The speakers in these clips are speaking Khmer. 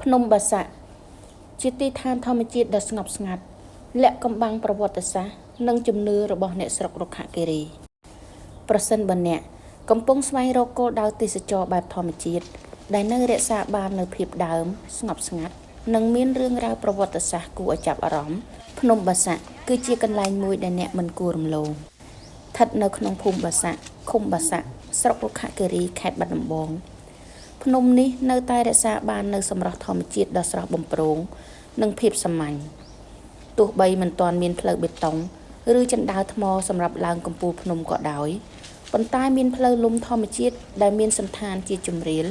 ភ្នំបាសាក់ជាទីឋានធម្មជាតិដ៏ស្ងប់ស្ងាត់លាក់កំបាំងប្រវត្តិសាស្ត្រនិងជំនឿរបស់អ្នកស្រុករុក្ខគិរីប្រសិនបើអ្នកកំពុងស្វែងរកគោលដៅទេសចរបែបធម្មជាតិដែលនៅរក្សាបាននូវភាពដើមស្ងប់ស្ងាត់និងមានរឿងរ៉ាវប្រវត្តិសាស្ត្រគួរឲ្យចាប់អារម្មណ៍ភ្នំបាសាក់គឺជាកន្លែងមួយដែលអ្នកមិនគួររំលងស្ថិតនៅក្នុងភូមិបាសាក់ឃុំបាសាក់ស្រុករុក្ខគិរីខេត្តបាត់ដំបងភ្នំនេះនៅតែរក្សាបាននូវសម្រស់ធម្មជាតិដ៏ស្រស់បំព្រងនិងភាពសាមញ្ញទោះបីមិនទាន់មានផ្លូវបេតុងឬជណ្ដើរថ្មសម្រាប់ឡើងកំពូលភ្នំក៏ដោយប៉ុន្តែមានផ្លូវលំធម្មជាតិដែលមានសណ្ឋានជាជម្រាល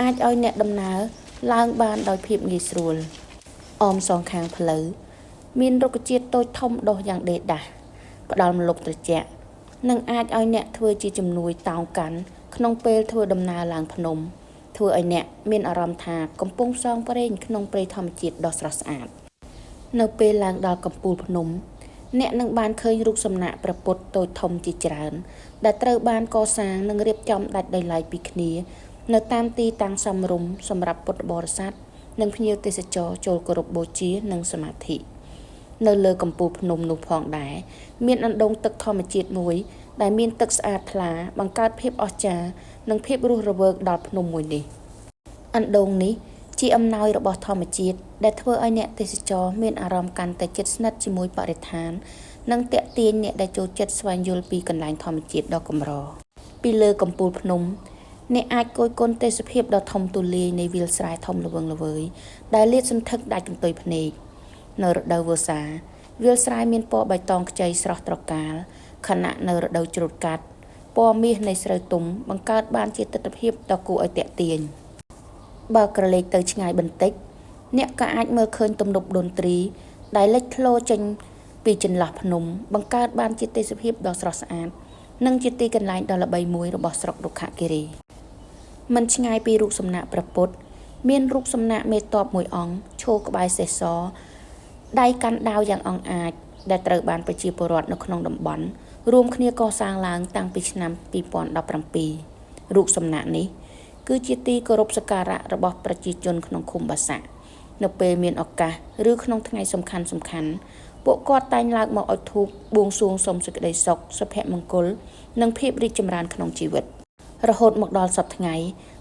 អាចឲ្យអ្នកដំណើរឡើងបានដោយភាពងាយស្រួលអមសងខាងផ្លូវមានរុក្ខជាតិតូចធំដុះយ៉ាងដេរដាស់ផ្ដល់ម្លប់ត្រជាក់និងអាចឲ្យអ្នកធ្វើជាជំនួយតោងកាន់ក្នុងពេលធ្វើដំណើរឡើងភ្នំធ្វើឲ្យអ្នកមានអារម្មណ៍ថាកំពុងផ្សងព្រេងក្នុងព្រៃធម្មជាតិដ៏ស្រស់ស្អាតនៅពេលឡើងដល់កំពូលភ្នំអ្នកនឹងបានឃើញរូបសំណាកព្រះពុទ្ធតូចធំជាច្រើនដែលត្រូវបានកសាងនិងរៀបចំដាច់ដោយឡែកពីគ្នានៅតាមទីតាំងសមរម្យសម្រាប់ពុទ្ធបរិស័ទនិងភ្ញៀវទេសចរចូលគោរពបូជានិងសមាធិនៅលើកំពូលភ្នំនោះផងដែរមានអណ្ដូងទឹកធម្មជាតិមួយដែលមានទឹកស្អាតថ្លាបង្កើតភាពអស្ចារ្យនិងភាពរស់រវើកដល់ភ្នំមួយនេះអណ្ដូងនេះជាអំណោយរបស់ធម្មជាតិដែលធ្វើឲ្យអ្នកទេសចរមានអារម្មណ៍កាន់តែជិតស្និទ្ធជាមួយបរិស្ថាននិងទាក់ទាញអ្នកដែលចូលចិត្តស្វែងយល់ពីកន្លែងធម្មជាតិដ៏កម្រពីលើកំពូលភ្នំអ្នកអាចគយគន់ទេសភាពដ៏ធំទូលាយនៃវាលស្រែធំល្វឹងល្វើយដែលលាតសន្ធឹកដាច់កន្ទុយភ្នែកនៅរដូវវស្សាវាលស្រែមានពណ៌បៃតងខ្ចីស្រស់ត្រកាលខណៈនៅរដូវច្រូតកាត់ពណ៌មាសនៃស្រូវទុំបង្កើតបានជាទិដ្ឋភាពដ៏គួរឲ្យទាក់ទាញបើក្រឡេកទៅឆ្ងាយបន្តិចអ្នកក៏អាចមើលឃើញទំនប់តន្ត្រីដែលលេចធ្លោចេញពីចន្លោះភ្នំបង្កើតបានជាទេសភាពដ៏ស្រស់ស្អាតនិងជាទីកន្លែងដ៏ល្បីមួយរបស់ស្រុករុក្ខគិរីមិនឆ្ងាយពីរូបសំណាកព្រះពុទ្ធមានរូបសំណាកមេតបមួយអង្គឈរក្បែរសេះសដៃកាន់ដាវយ៉ាងអង់អាចដែលត្រូវបានប្រជាពលរដ្ឋនៅក្នុងតំបន់រួមគ្នាកសាងឡើងតាំងពីឆ្នាំ2017រូបសំណាកនេះគឺជាទីគោរពសក្ការៈរបស់ប្រជាជនក្នុងឃុំបាសាក់នៅពេលមានឱកាសឬក្នុងថ្ងៃសំខាន់ពួកគាត់តែងឡើងមកអុជធូបបួងសួងសុំសេចក្តីសុខសុភមង្គលនិងភាពរីកចម្រើនក្នុងជីវិតរហូតមកដល់សព្វថ្ងៃ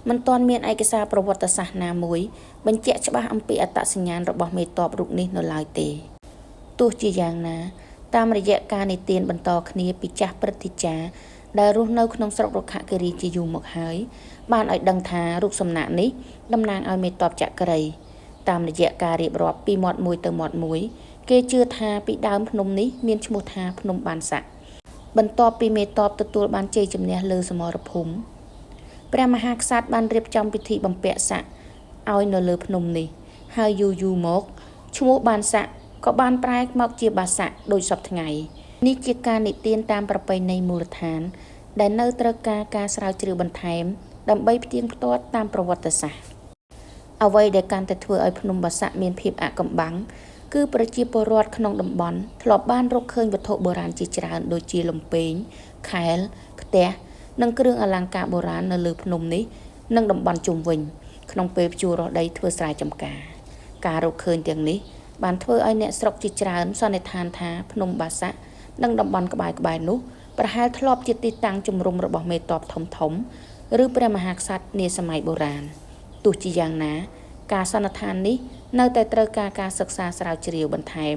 មិនទាន់មានឯកសារប្រវត្តិសាស្ត្រណាមួយបញ្ជាក់ច្បាស់អំពីអត្តសញ្ញាណរបស់មេតបរូបនេះនៅឡើយទេទោះជាយ៉ាងណាតាមរយៈការនិទានបន្តគ្នាពីចាស់ព្រឹទ្ធាចារ្យដែលរស់នៅក្នុងស្រុករុក្ខគិរីជាយូរមកហើយបានឲ្យដឹងថារូបសំណាកនេះតំណាងឲ្យមេតបចក្រីតាមរយៈការរៀបរាប់ពីមាត់មួយទៅមាត់មួយគេជឿថាពីដើមភ្នំនេះមានឈ្មោះថាភ្នំបានសាក់បន្ទាប់ពីមេតបទទួលបានជ័យជំនះលើសមរភូមិព្រះមហាក្សត្របានរៀបចំពិធីបំពាក់ស័ក្តិឲ្យនៅលើភ្នំនេះហើយយូរមកឈ្មោះបានសាក់ក៏បានប្រែមកជាបាសាក់ដូចសពថ្ងៃនេះជាការនិទានតាមប្រពៃណីមូលដ្ឋានដែលនៅត្រូវការស្រាវជ្រាវបន្ថែមដើម្បីផ្ទៀងផ្ទាត់តាមប្រវត្តិសាស្ត្រអ្វីដែលកាន់តែធ្វើឲ្យភ្នំបាសាក់មានភាពអាថ៌កំបាំងគឺប្រជាពលរដ្ឋក្នុងតំបន់ធ្លាប់បានរកឃើញវត្ថុបុរាណជាច្រើនដូចជាលំពែងខែលផ្ទះនិងគ្រឿងអលង្ការបុរាណនៅលើភ្នំនេះនិងតំបន់ជុំវិញក្នុងពេលភ្ជួររាស់ដីធ្វើស្រែចម្ការរកឃើញទាំងនេះបានធ្វើឲ្យអ្នកស្រុកជាច្រើនសន្និដ្ឋានថាភ្នំបាសាក់និងតំបន់ក្បែរនោះប្រហែលធ្លាប់ជាទីតាំងជំរំរបស់មេតបធំឬព្រះមហាក្សត្រនាសម័យបុរាណទោះជាយ៉ាងណាការសន្និដ្ឋាននេះនៅតែត្រូវការសិក្សាស្រាវជ្រាវបន្ថែម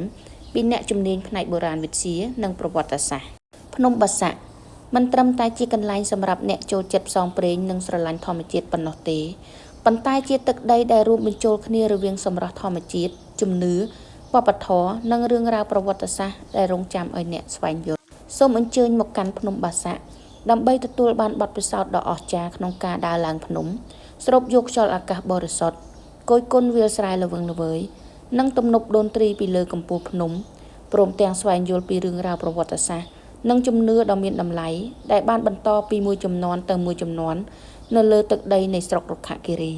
ពីអ្នកជំនាញផ្នែកបុរាណវិទ្យានិងប្រវត្តិសាស្ត្រភ្នំបាសាក់មិនត្រឹមតែជាកន្លែងសម្រាប់អ្នកចូលចិត្តផ្សងព្រេងនិងស្រឡាញ់ធម្មជាតិប៉ុណ្ណោះទេប៉ុន្តែជាទឹកដីដែលរួមបញ្ចូលគ្នារវាងសម្រស់ធម្មជាតិជំនឿវប្បធម៌និងរឿងរ៉ាវប្រវត្តិសាស្ត្រដែលរង់ចាំឲ្យអ្នកស្វែងយល់សូមអញ្ជើញមកកាន់ភ្នំបាសាក់ដើម្បីទទួលបានបទពិសោធន៍ដ៏អស្ចារ្យក្នុងការដើរឡើងភ្នំស្រូបយកខ្យល់អាកាសបរិសុទ្ធគយគន់វាលស្រែល្វឹងល្វើយនិងទំនប់តន្ត្រីពីលើកំពូលភ្នំព្រមទាំងស្វែងយល់ពីរឿងរ៉ាវប្រវត្តិសាស្ត្រនិងជំនឿដ៏មានតម្លៃដែលបានបន្តពីមួយជំនាន់ទៅមួយជំនាន់នៅលើទឹកដីនៃស្រុករុក្ខគិរី